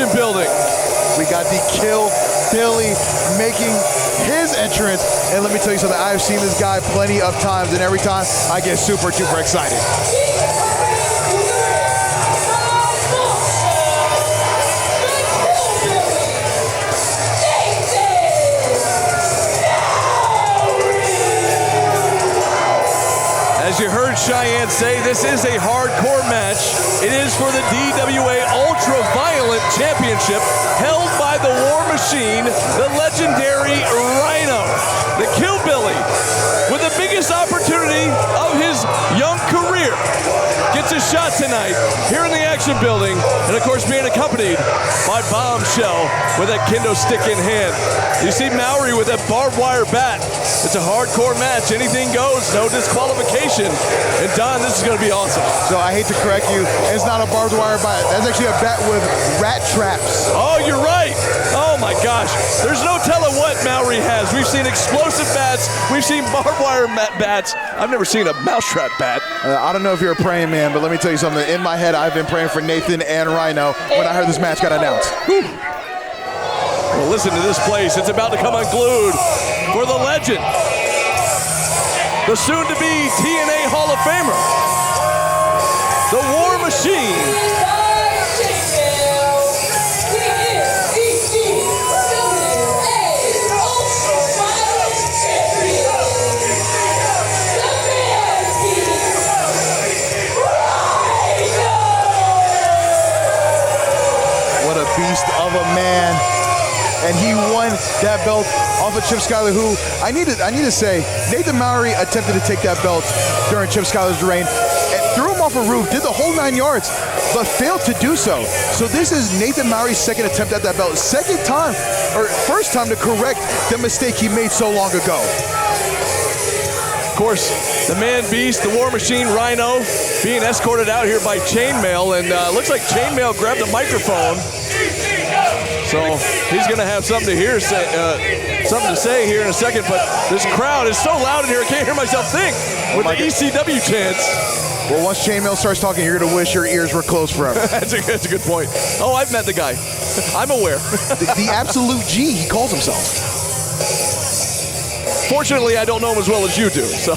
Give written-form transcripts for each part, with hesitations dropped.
Action Building. We got the Killbilly making his entrance. And let me tell you something, I've seen this guy plenty of times, and every time I get super duper excited. As you heard Cheyenne say, this is a hardcore match. It is for the DWA Ultraviolent Championship, held by the War Machine, the legendary Rhino. The Killbilly, with the biggest opportunity of his young career, gets a shot tonight here in the Action Building, and of course being accompanied by Bombshell with a kendo stick in hand. You see Mowery with that barbed wire bat. It's a hardcore match. Anything goes, no disqualification. And Don, this is going to be awesome. So I hate to correct you, it's not a barbed wire bat. That's actually a bat with rat traps. Oh, you're right. Oh my gosh. There's no telling what Mowery has. We've seen explosive bats. We've seen barbed wire bats. I've never seen a mousetrap bat. I don't know if you're a praying man, but let me tell you something. In my head, I've been praying for Nathan and Rhino when I heard this match got announced. Whew. Well, listen to this place. It's about to come unglued for the legend, the soon-to-be TNA Hall of Famer, the War Machine. What a beast of a man. And he won that belt off of Chip Schuyler, who I need to say, Nathan Mowery attempted to take that belt during Chip Schuyler's reign and threw him off a roof, did the whole 9 yards, but failed to do so. So this is Nathan Mowery's second attempt at that belt. Second time, or first time to correct the mistake he made so long ago. Of course, the Manbeast, the War Machine, Rhino, being escorted out here by Chaynmale, and looks like Chaynmale grabbed the microphone. So he's going to have something to say here in a second. But this crowd is so loud in here, I can't hear myself think with the ECW chants. Well, once Chaynmale starts talking, you're going to wish your ears were closed forever. That's a good point. Oh, I've met the guy. I'm aware. the absolute G, he calls himself. Fortunately, I don't know him as well as you do. So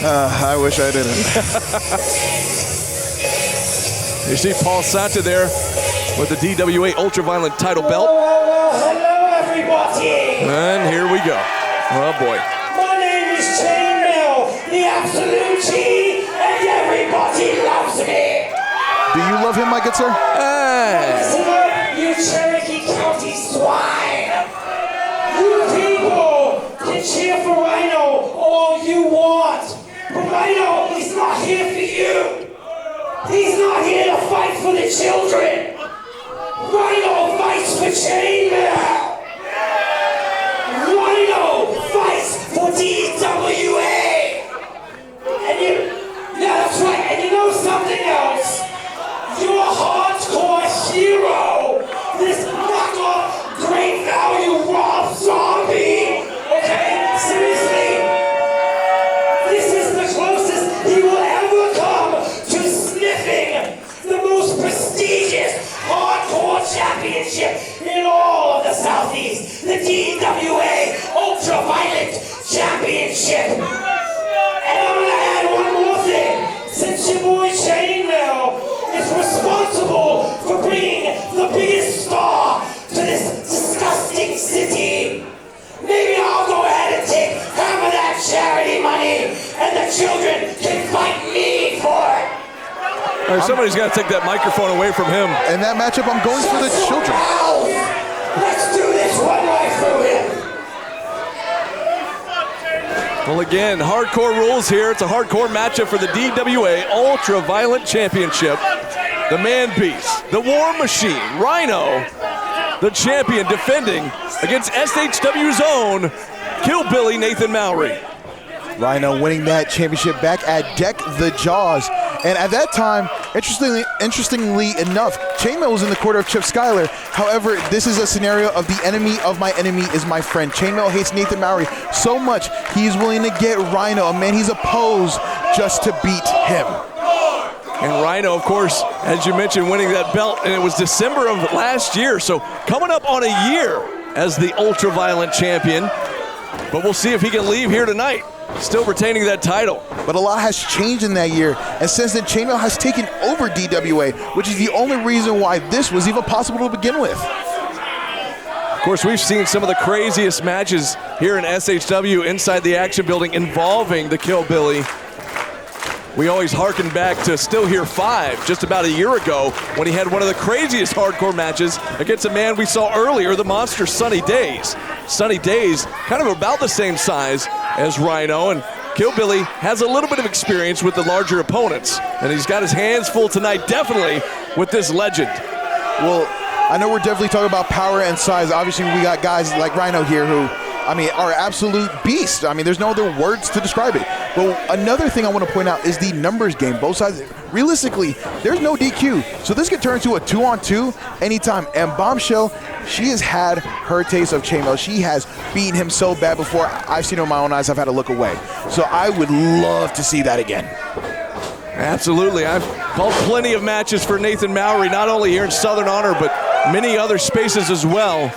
I wish I didn't. You see Paul Santa there with the DWA Ultraviolent title belt. Hello, everybody. And here we go. Oh, boy. My name is Chaynmale, the absolute G, and everybody loves me. Do you love him, my good sir? Hey. Listen up, you Cherokee County swine. You people can cheer for Rhino all you want, but Rhino is not here for you. He's not here to fight for the children. Rhino fights for Chaynmale. Rhino fights for DWA. Yeah, that's right. And you know something else? You're a hardcore hero. This knockoff, great value Rob Zombie. Okay, seriously. This is the closest he will ever come to sniffing the most prestigious hardcore championship in all of the Southeast, the DWA Ultraviolent Championship. And I'm gonna add one more thing. Since your boy Chaynmale is responsible for bringing the biggest star to this disgusting city, maybe I'll go ahead and take half of that charity money and the children can fight me for it. Somebody's got to take that microphone away from him. In that matchup, I'm going for the children. Let's do this one right through him. Well, again, hardcore rules here. It's a hardcore matchup for the DWA Ultraviolent Championship. The Manbeast, the War Machine, Rhino, the champion defending against SHW's own Killbilly Nathan Mowery. Rhino winning that championship back at Deck the Jaws. And at that time, interestingly enough, Chaynmale was in the corner of Chip Schuyler. However, this is a scenario of the enemy of my enemy is my friend. Chaynmale hates Nathan Mowery so much, he's willing to get Rhino, a man he's opposed, just to beat him. And Rhino, of course, as you mentioned, winning that belt, and it was December of last year, so coming up on a year as the Ultraviolent champion. But we'll see if he can leave here tonight, still retaining that title. But a lot has changed in that year, and since then, Chaynmale has taken over DWA, which is the only reason why this was even possible to begin with. Of course, we've seen some of the craziest matches here in SHW inside the Action Building involving the Killbilly. We always harken back to Still Here 5 just about a year ago when he had one of the craziest hardcore matches against a man we saw earlier, the monster Sunny Days. Sunny Days, kind of about the same size as Rhino, and Killbilly has a little bit of experience with the larger opponents, and he's got his hands full tonight, definitely, with this legend. Well, I know we're definitely talking about power and size. Obviously, we got guys like Rhino here who, I mean, are absolute beasts. I mean, there's no other words to describe it. But another thing I want to point out is the numbers game. Both sides, realistically, there's no DQ. So this could turn into a 2-on-2 anytime. And Bombshell, she has had her taste of Chaynmale. She has beaten him so bad before. I've seen it with my own eyes. I've had to look away. So I would love to see that again. Absolutely. I've called plenty of matches for Nathan Mowery, not only here in Southern Honor, but many other spaces as well.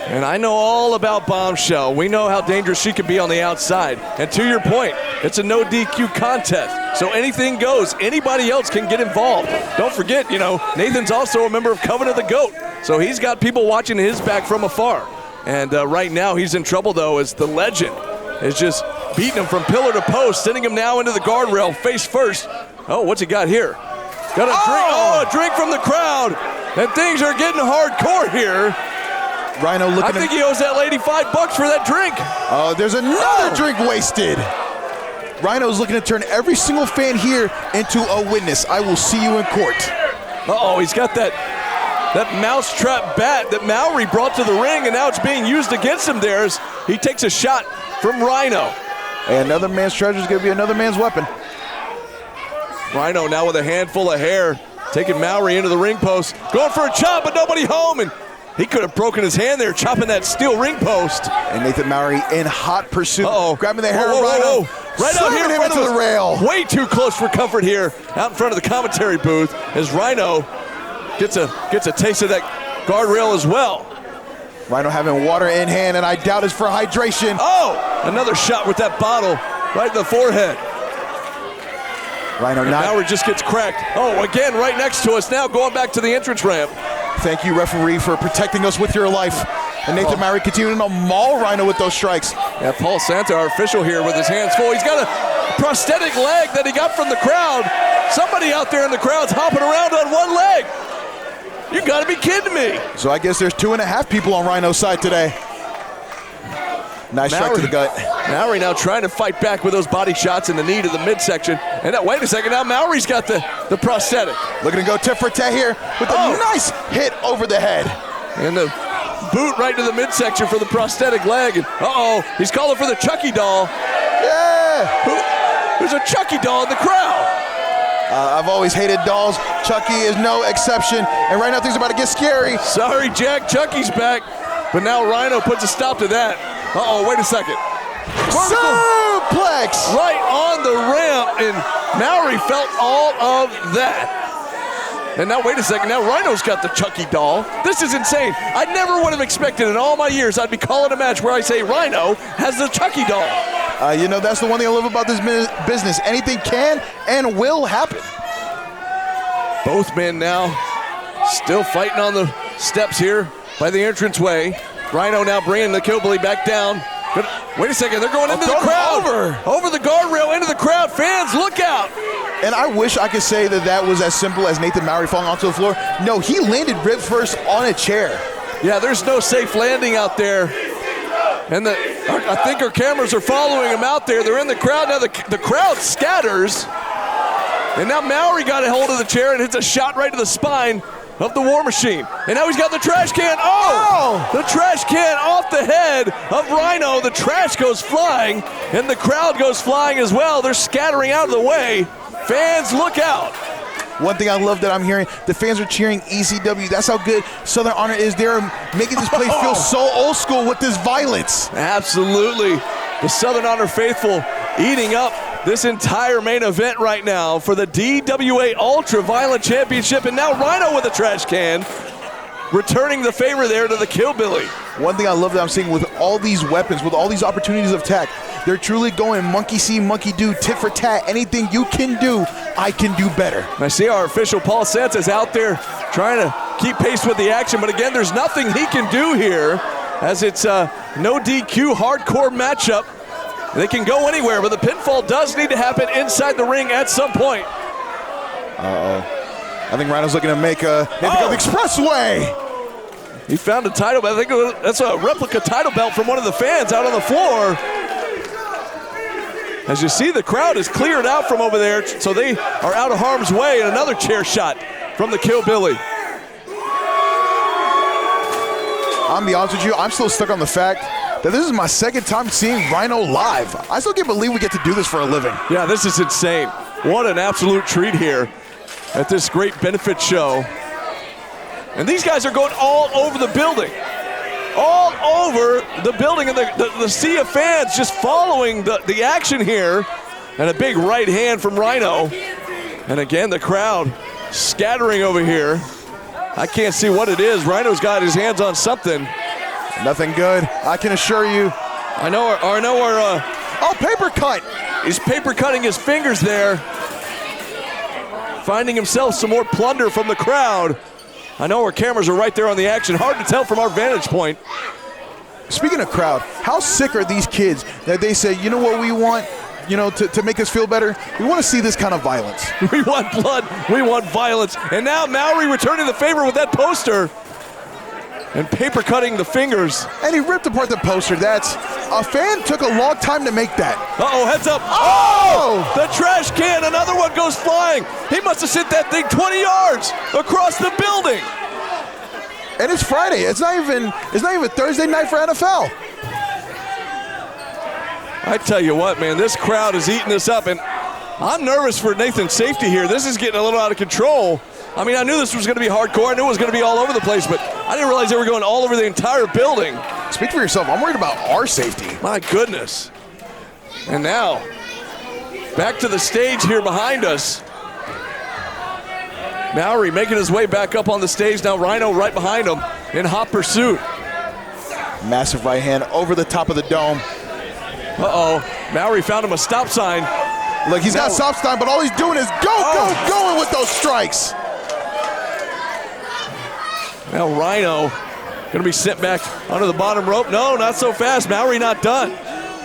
And I know all about Bombshell. We know how dangerous she can be on the outside. And to your point, it's a no DQ contest. So anything goes. Anybody else can get involved. Don't forget, you know, Nathan's also a member of Coven of the Goat. So he's got people watching his back from afar. And right now he's in trouble, though, as the legend is just beating him from pillar to post, sending him now into the guardrail face first. Oh, what's he got here? Got a drink. Oh, a drink from the crowd. And things are getting hardcore here. Rhino looking. I think he owes that lady $5 for that drink. Oh, there's another drink wasted. Rhino's looking to turn every single fan here into a witness. I will see you in court. Uh-oh, he's got that mousetrap bat that Mowery brought to the ring, and now it's being used against him there as he takes a shot from Rhino. And another man's treasure is going to be another man's weapon. Rhino now with a handful of hair, taking Mowery into the ring post, going for a chop, but nobody home, and he could have broken his hand there, chopping that steel ring post. And Nathan Mowery in hot pursuit, grabbing the hair of Whoa. Rhino, Right out here in front of the rail. Way too close for comfort here, out in front of the commentary booth, as Rhino gets a taste of that guardrail as well. Rhino having water in hand, and I doubt it's for hydration. Oh, another shot with that bottle right in the forehead. Rhino and not. Mowery just gets cracked. Oh, again, right next to us now, going back to the entrance ramp. Thank you, referee, for protecting us with your life. And Nathan Mowery continuing to maul Rhino with those strikes. Yeah, Paul Santa, our official here, with his hands full. He's got a prosthetic leg that he got from the crowd. Somebody out there in the crowd's hopping around on one leg. You gotta be kidding me. So I guess there's 2.5 people on Rhino's side today. Nice strike to the gut. Mowery now trying to fight back with those body shots in the knee to the midsection. And now, wait a second, now Mowery's got the prosthetic. Looking to go tit for tat here with a nice hit over the head. And the boot right to the midsection for the prosthetic leg. And he's calling for the Chucky doll. Yeah. There's a Chucky doll in the crowd. I've always hated dolls. Chucky is no exception. And right now things are about to get scary. Sorry, Jack, Chucky's back. But now Rhino puts a stop to that. Wait a second. Suplex! Right on the ramp, and Mowery felt all of that. And now, wait a second, now Rhino's got the Chucky doll. This is insane. I never would have expected in all my years I'd be calling a match where I say Rhino has the Chucky doll. You know, that's the one thing I love about this business. Anything can and will happen. Both men now still fighting on the steps here by the entranceway. Rhino now bringing the Killbilly back down. But wait a second, they're going into the crowd. Over the guardrail, into the crowd. Fans, look out. And I wish I could say that was as simple as Nathan Mowery falling onto the floor. No, he landed rib first on a chair. Yeah, there's no safe landing out there. And I think our cameras are following him out there. They're in the crowd. Now the crowd scatters. And now Mowery got a hold of the chair and hits a shot right to the spine of the War Machine. And now he's got the trash can. The trash can off the head of Rhino. The trash goes flying, and the crowd goes flying as well. They're scattering out of the way. Fans, look out. One thing I love that I'm hearing, the fans are cheering ECW. That's how good Southern Honor is. They're making this place feel so old school with this violence. Absolutely. The Southern Honor faithful eating up this entire main event right now for the DWA Ultraviolent Championship, and now Rhino with a trash can, returning the favor there to the Killbilly. One thing I love that I'm seeing with all these weapons, with all these opportunities of attack, they're truly going monkey see, monkey do, tit for tat. Anything you can do, I can do better. I see our official Paul Sanchez out there trying to keep pace with the action, but again, there's nothing he can do here, as it's a no DQ hardcore matchup. They can go anywhere, but the pinfall does need to happen inside the ring at some point. I think Rhino's looking to make a the expressway. He found a title belt. I think that's a replica title belt from one of the fans out on the floor. As you see, the crowd is cleared out from over there, so they are out of harm's way, and another chair shot from the Killbilly. I'll be honest with you, I'm still stuck on the fact that this is my second time seeing Rhino live. I still can't believe we get to do this for a living. Yeah, this is insane. What an absolute treat here at this great benefit show. And these guys are going all over the building. All over the building, and the sea of fans just following the action here. And a big right hand from Rhino. And again, the crowd scattering over here. I can't see what it is. Rhino's got his hands on something. Nothing good, I can assure you. I know our paper cut. He's paper cutting his fingers there. Finding himself some more plunder from the crowd. I know our cameras are right there on the action. Hard to tell from our vantage point. Speaking of crowd, how sick are these kids that they say, you know what we want, to make us feel better? We want to see this kind of violence. We want blood, we want violence. And now Mowery returning the favor with that poster. And paper cutting the fingers. And he ripped apart the poster. A fan took a long time to make that. Uh-oh, heads up. Oh! The trash can, another one goes flying. He must have sent that thing 20 yards across the building. And it's Friday. It's not even Thursday night for NFL. I tell you what, man, this crowd is eating this up, and I'm nervous for Nathan's safety here. This is getting a little out of control. I mean, I knew this was going to be hardcore. I knew it was going to be all over the place, but I didn't realize they were going all over the entire building. Speak for yourself. I'm worried about our safety. My goodness. And now, back to the stage here behind us. Mowery making his way back up on the stage. Now Rhino right behind him in hot pursuit. Massive right hand over the top of the dome. Uh-oh. Mowery found him a stop sign. Look, he's got stop sign, but all he's doing is going with those strikes. Now Rhino gonna be sent back under the bottom rope. No, not so fast. Mowery not done.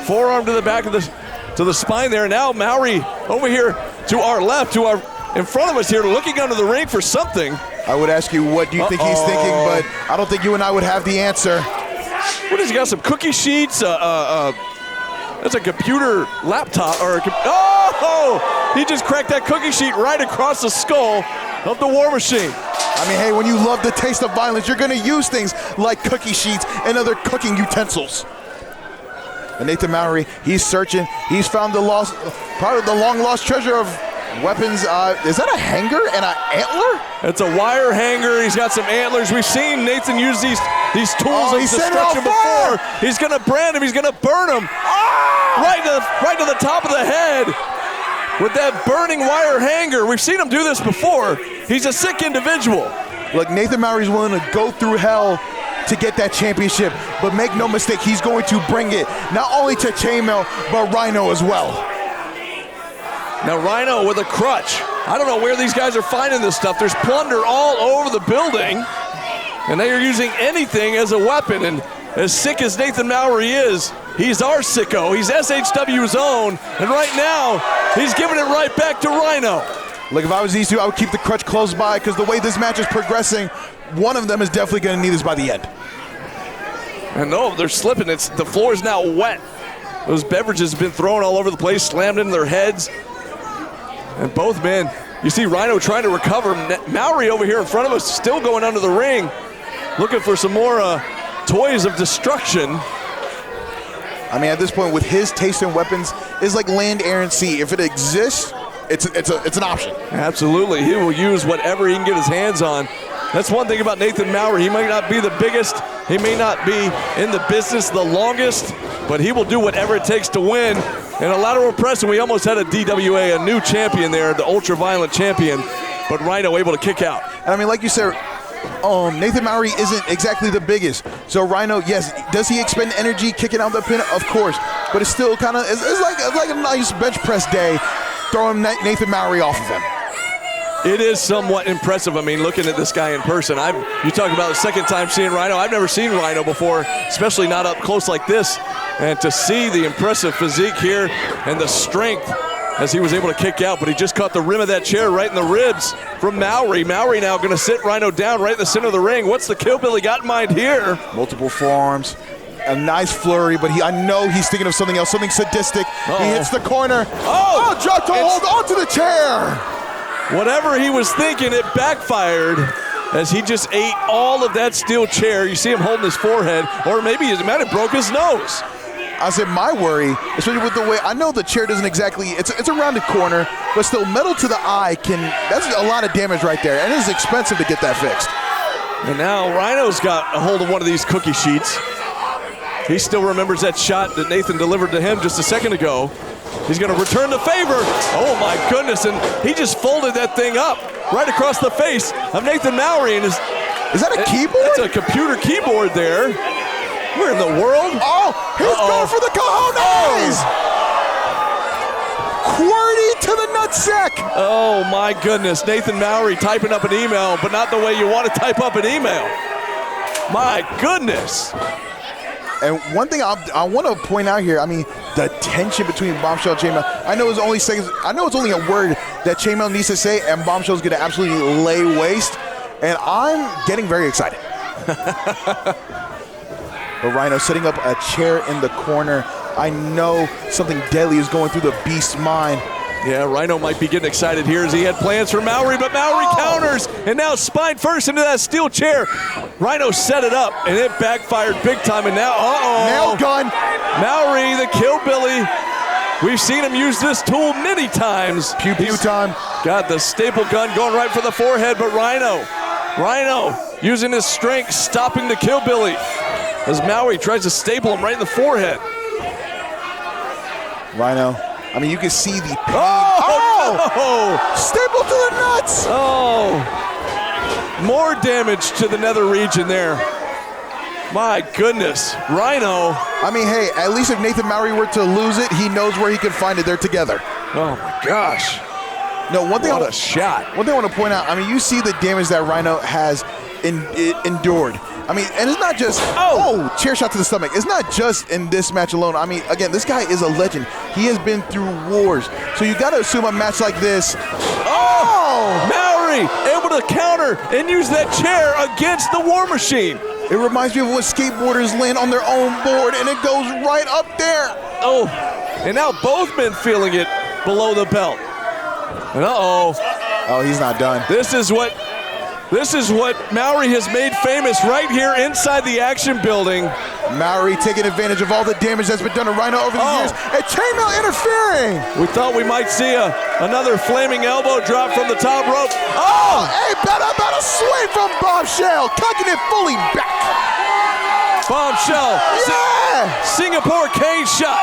Forearm to the back of the spine there. Now Mowery over here to our left, in front of us here, looking under the ring for something. I would ask you, what do you think he's thinking, but I don't think you and I would have the answer. What has he got? Some cookie sheets? That's a computer laptop, he just cracked that cookie sheet right across the skull of the War Machine. I mean, hey, when you love the taste of violence, you're gonna use things like cookie sheets and other cooking utensils. And Nathan Mowery, he's searching. He's found probably the long-lost treasure of weapons. Is that a hanger and an antler? It's a wire hanger. He's got some antlers. We've seen Nathan use these tools of destruction before. He's gonna brand him. He's gonna burn him. Right to the top of the head with that burning wire hanger. We've seen him do this before. He's a sick individual. Look, Nathan Mowery's willing to go through hell to get that championship, but make no mistake, he's going to bring it not only to Chaynmale, but Rhino as well. Now Rhino with a crutch. I don't know where these guys are finding this stuff. There's plunder all over the building, and they are using anything as a weapon. And as sick as Nathan Mowery is, he's our sicko. He's SHW's own, and right now, he's giving it right back to Rhino. Look, if I was these two, I would keep the crutch close by, because the way this match is progressing, one of them is definitely going to need this by the end. And no, they're slipping. The floor is now wet. Those beverages have been thrown all over the place, slammed into their heads. And both men, you see Rhino trying to recover. Mowery over here in front of us, still going under the ring, looking for some more toys of destruction. I mean, at this point, with his taste in weapons, it's like land, air, and sea. If it exists, it's an option. Absolutely, he will use whatever he can get his hands on. That's one thing about Nathan Mowery. He might not be the biggest He may not be in the business the longest, but he will do whatever it takes to win. And a lateral press, and we almost had a DWA, a new champion there, the Ultraviolent champion, but Rhino able to kick out. And I mean, like you said, Nathan Mowery isn't exactly the biggest. So Rhino, yes, does he expend energy kicking out the pin? Of course, but it's still kind of, it's like a nice bench press day, throwing Nathan Mowery off of him. It is somewhat impressive. I mean, looking at this guy in person, you talk about the second time seeing Rhino. I've never seen Rhino before, especially not up close like this. And to see the impressive physique here and the strength as he was able to kick out, but he just caught the rim of that chair right in the ribs from Mowery. Mowery now going to sit Rhino down right in the center of the ring. What's the Killbilly got in mind here? Multiple forearms, a nice flurry, but I know he's thinking of something else, something sadistic. He hits the corner. Drop to hold onto the chair. Whatever he was thinking, it backfired as he just ate all of that steel chair. You see him holding his forehead, or maybe he might have broke his nose. I said my worry, especially with the way, I know the chair doesn't exactly, it's a rounded corner, but still metal to the eye that's a lot of damage right there, and it is expensive to get that fixed. And now Rhino's got a hold of one of these cookie sheets. He still remembers that shot that Nathan delivered to him just a second ago. He's going to return the favor. Oh my goodness, and he just folded that thing up right across the face of Nathan Mowery. And is that a keyboard? That's a computer keyboard there. Where in the world? Oh, he's going for the cojones! QWERTY to the nutsack! Oh my goodness, Nathan Mowery typing up an email, but not the way you want to type up an email. My goodness. And one thing I want to point out here, I mean, the tension between Bombshell and Chaynmale. I know it's only seconds. I know it's only a word that Chaynmale needs to say, and Bombshell's going to absolutely lay waste. And I'm getting very excited. But Rhino setting up a chair in the corner. I know something deadly is going through the Beast's mind. Yeah, Rhino might be getting excited here as he had plans for Mowery, but Mowery counters, and now spine first into that steel chair. Rhino set it up, and it backfired big time, and now, nail gun. Mowery, the Killbilly. We've seen him use this tool many times. Pew pew time. Got the staple gun going right for the forehead, but Rhino using his strength, stopping the Killbilly as Mowery tries to staple him right in the forehead. Rhino, I mean, you can see the pain. Oh! Staple to the nuts! Oh! More damage to the nether region there. My goodness, Rhino. I mean, hey, at least if Nathan Mowery were to lose it, he knows where he can find it. They're together. Oh my gosh. No, one thing what a shot. One thing I want to point out, I mean, you see the damage that Rhino has endured. I mean, and it's not just, chair shot to the stomach. It's not just in this match alone. I mean, again, this guy is a legend. He has been through wars. So you got to assume a match like this. Mowery able to counter and use that chair against the War Machine. It reminds me of when skateboarders land on their own board and it goes right up there. Oh, and now both men feeling it below the belt. And oh, he's not done. This is what Mowery has made famous right here inside the Action Building. Mowery taking advantage of all the damage that's been done to Rhino over the years, and Chaynmale interfering. We thought we might see another flaming elbow drop from the top rope. Hey, better swing from Bombshell, cocking it fully back. Bombshell, Singapore cage shot,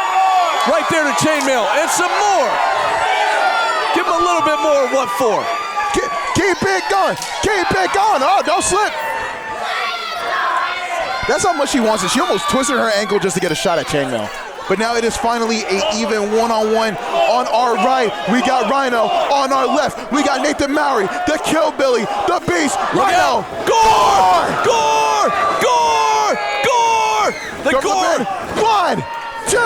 right there to Chaynmale, and some more. Give him a little bit more. What for? Keep it going. Keep it going. Oh, don't slip. That's how much she wants it. She almost twisted her ankle just to get a shot at Chaynmale. But now it is finally an even one-on-one. On our right, we got Rhino. On our left, we got Nathan Mowery, the Killbilly, the Beast, Rhino. Gore! Gore! Gore! Gore! The Gore! 1, 2,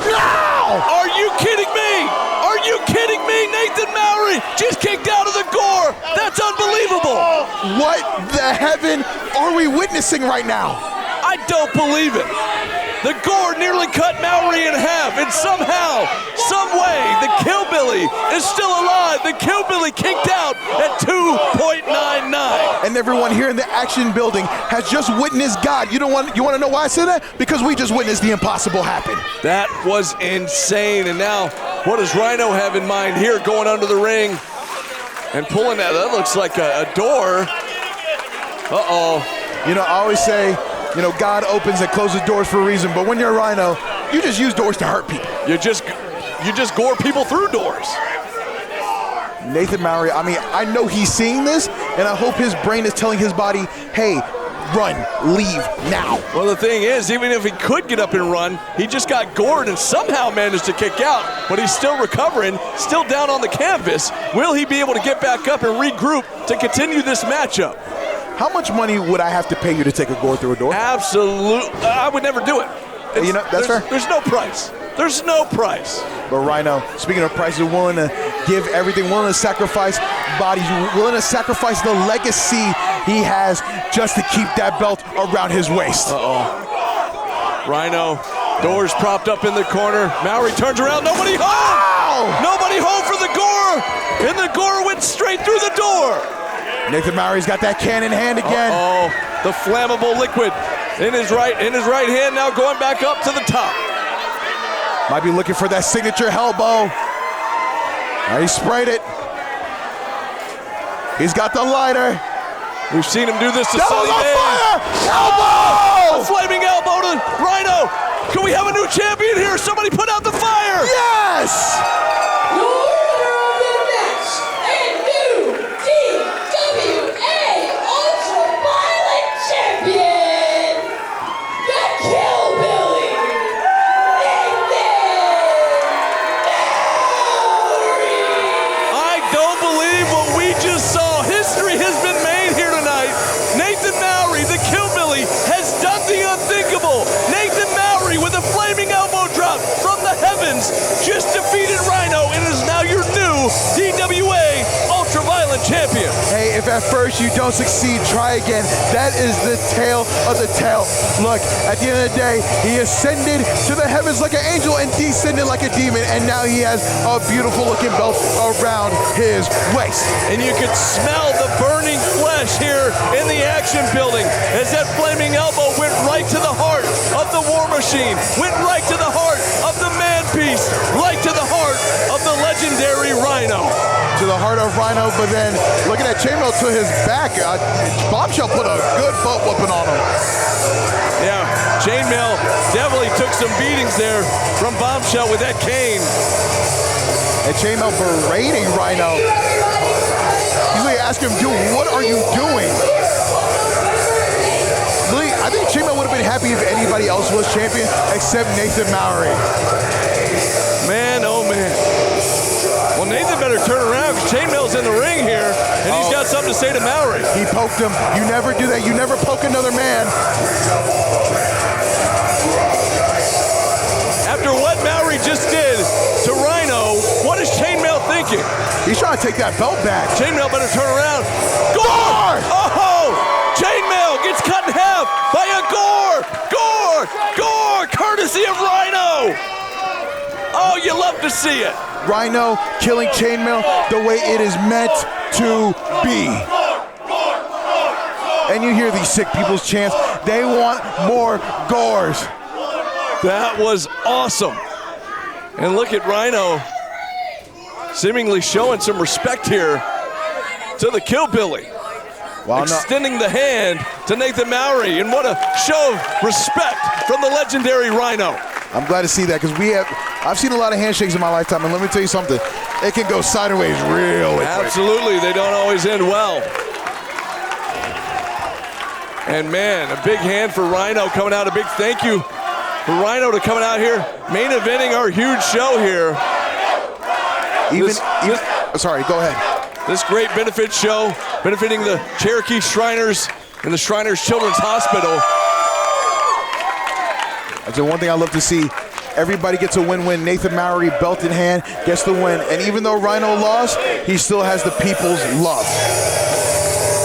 now! Are you kidding me? Are you kidding me? Nathan Mowery just kicked out of the Gore. That's unbelievable. What the heaven are we witnessing right now? I don't believe it. The Gore nearly cut Mowery in half, and somehow, some way, the Killbilly is still alive. The Killbilly kicked out at 2.99. And everyone here in the Action Building has just witnessed God. You want to know why I say that? Because we just witnessed the impossible happen. That was insane. And now, what does Rhino have in mind here, going under the ring and pulling that? That looks like a door. You know, I always say, you know, God opens and closes doors for a reason, but when you're a Rhino, you just use doors to hurt people. You just gore people through doors. Nathan Mowery, I mean, I know he's seeing this, and I hope his brain is telling his body, hey, run, leave now. Well, the thing is, even if he could get up and run, he just got gored and somehow managed to kick out, but he's still recovering, still down on the canvas. Will he be able to get back up and regroup to continue this matchup? How much money would I have to pay you to take a gore through a door? Absolutely. I would never do it. You know, that's fair. There's no price. There's no price. But Rhino, speaking of prices, willing to give everything, willing to sacrifice bodies, willing to sacrifice the legacy he has just to keep that belt around his waist. Rhino, doors propped up in the corner. Mowery turns around, nobody home! Ow! Nobody home for the gore! And the gore went straight through the door! Nathan Mowery's got that can in hand again. The flammable liquid in his right hand, now going back up to the top. Might be looking for that signature elbow. He sprayed it. He's got the lighter. We've seen him do this to Devil's Sonny on Man. fire! Elbow! A flaming elbow to Rhino. Can we have a new champion here? Somebody put out the fire. Yes! Your winner of the match, and new DWA Ultraviolent Champion, the Killbilly Nathan Mowery. I don't believe what we just saw. History has been made here tonight. Nathan Mowery, the Killbilly, has done the unthinkable. Nathan Mowery with a flaming elbow drop from the heavens just defeated Rhino and is now your new DWA Ultraviolent Champion. Hey, if at first you don't succeed, try again. That is the tale of the tale. Look, at the end of the day, he ascended to the heavens like an angel and descended like a demon, and now he has a beautiful looking belt around his waist. And you could smell the burning flesh here in the action building as that flaming elbow went right to the heart of the War Machine, went right to the heart of the Manbeast, right to the heart of the legendary Rhino. To the heart of Rhino, but then looking at Chaynmale to his back, Bombshell put a good butt whooping on him. Yeah, Chaynmale definitely took some beatings there from Bombshell with that cane. And Chaynmale berating Rhino. He's like asking him, dude, what are you doing? Really, I think Chaynmale would have been happy if anybody else was champion except Nathan Mowery. Man, oh man. Well, Nathan better turn around because Chaynmale's in the ring here, and he's got something to say to Mowery. He poked him. You never do that. You never poke another man. After what Mowery just did to Rhino, what is Chaynmale thinking? He's trying to take that belt back. Chaynmale better turn around. Gore! Oh! Chaynmale gets cut in half by a gore! Gore! Gore! Courtesy of Rhino! Oh, you love to see it. Rhino killing Chaynmale the way it is meant to be. And you hear these sick people's chants. They want more gores. That was awesome. And look at Rhino seemingly showing some respect here to the Killbilly. Wow, extending the hand to Nathan Mowery, and what a show of respect from the legendary Rhino. I'm glad to see that because I've seen a lot of handshakes in my lifetime, and let me tell you something, it can go sideways real quick. Absolutely, they don't always end well. And man, a big hand for Rhino coming out, a big thank you for Rhino to coming out here, main eventing our huge show here. Sorry, go ahead. This great benefit show, benefiting the Cherokee Shriners and the Shriners Children's Hospital. That's the one thing I love to see. Everybody gets a win-win. Nathan Mowery, belt in hand, gets the win. And even though Rhino lost, he still has the people's love.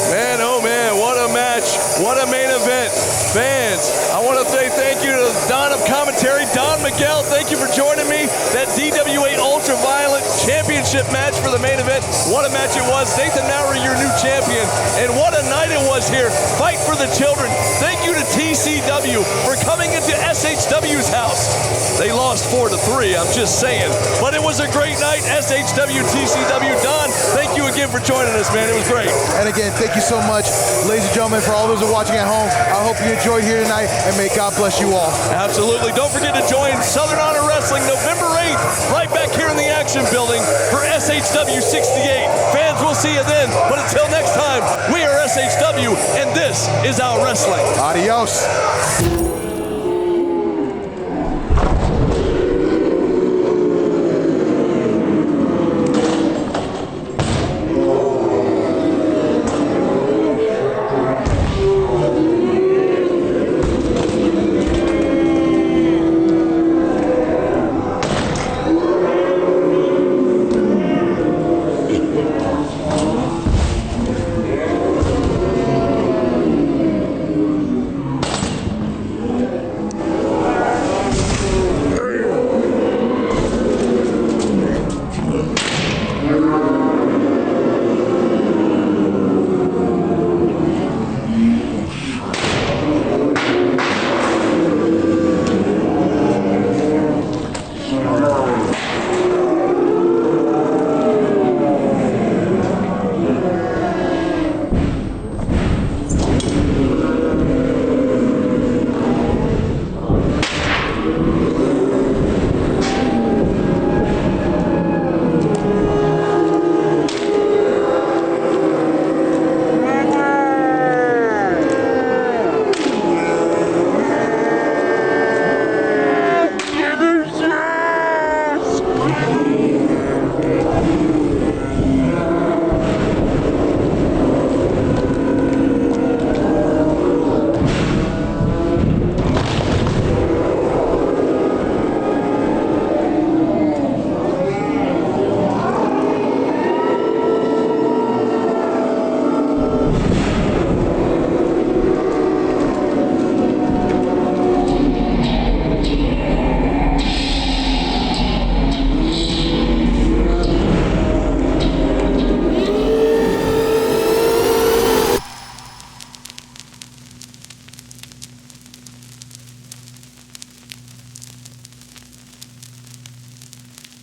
Man, oh man, what a match. What a main event. Fans, I want to say thank you to Don of Commentary, Don Miguel. Thank you for joining me. That DWA Ultraviolent Championship championship match for the main event. What a match it was. Nathan Mowery, your new champion. And what a night it was here. Fight for the children. Thank you to TCW for coming into SHW's house. They lost 4-3, I'm just saying. But it was a great night. SHW, TCW. Don, thank you again for joining us, man. It was great. And again, thank you so much, ladies and gentlemen, for all those who are watching at home. I hope you enjoyed here tonight, and may God bless you all. Absolutely. Don't forget to join Southern Honor Wrestling November 8th, right back here in the Action Building for SHW 68. Fans, we'll see you then. But until next time, we are SHW, and this is our wrestling. Adios.